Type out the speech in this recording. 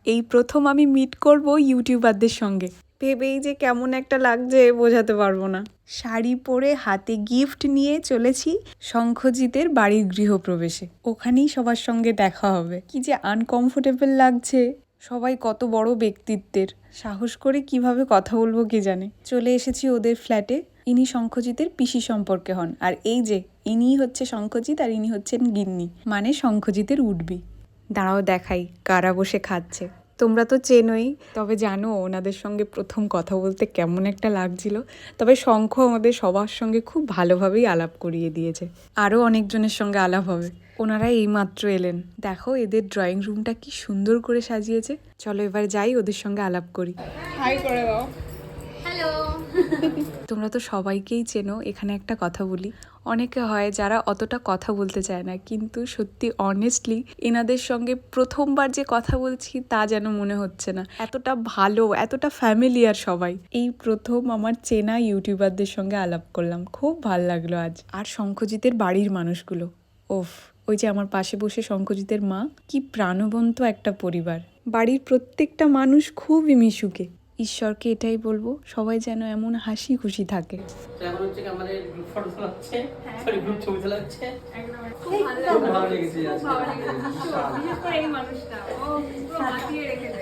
এই প্রথম আমি মিট করব ইউটিউবারদের সঙ্গে, ভেবেই যে কেমন একটা লাগছে বোঝাতে পারবো না। শাড়ি পরে হাতে গিফট নিয়ে চলেছি শঙ্খজিতের বাড়ির গৃহপ্রবেশে। ওখানেই সবার সঙ্গে দেখা হবে। কি যে আনকমফোর্টেবল লাগছে। সবাই কত বড় ব্যক্তিত্বের, সাহস করে কিভাবে কথা বলবো কে জানে। চলে এসেছি ওদের ফ্ল্যাটে। ইনি শঙ্খজিতের পিসি সম্পর্কে হন, আর এই যে ইনি হচ্ছে শঙ্খজিৎ আর ইনি হচ্ছেন গিন্নি, মানে শঙ্খজিতের উডবি। দাঁড়াও দেখাই কারা বসে খাচ্ছে। তোমরা তো চেনোই, তবে জানো ওনাদের সঙ্গে প্রথম কথা বলতে কেমন একটা লাগছিল। তবে শঙ্খ আমাদের সবার সঙ্গে খুব ভালোভাবেই আলাপ করিয়ে দিয়েছে। আরও অনেকজনের সঙ্গে আলাপ হবে। ওনারা এইমাত্র এলেন। দেখো এদের ড্রয়িং রুমটা কি সুন্দর করে সাজিয়েছে। চলো এবার যাই ওদের সঙ্গে আলাপ করি। হাই করে দাও। হ্যালো। তোমরা তো সবাইকেই চেনো। এখানে একটা কথা বলি, অনেকে হয় যারা অতটা কথা বলতে চায় না, কিন্তু সত্যি অনেস্টলি এনাদের সঙ্গে প্রথমবার যে কথা বলছি তা যেন মনে হচ্ছে না। এতটা ভালো, এতটা ফ্যামিলিয়ার সবাই। এই প্রথম আমার চেনা ইউটিউবারদের সঙ্গে আলাপ করলাম, খুব ভাল লাগলো আজ। আর শঙ্খজিতের বাড়ির মানুষগুলো, ওফ, ওই যে আমার পাশে বসে শঙ্খজিতের মা, কি প্রাণবন্ত একটা পরিবার। বাড়ির প্রত্যেকটা মানুষ খুবই মিশুকে। ঈশ্বরকে এটাই বলবো সবাই যেন এমন হাসি খুশি থাকে। এখন হচ্ছে আমাদের গ্রুপ ফটো তোলা হচ্ছে, সরি গ্রুপ ছবি তোলা হচ্ছে। একদম খুব ভালো লেগেছে। বিশেষ করে এই মানুষটা ও পুরো মাতিয়ে রেখেছে।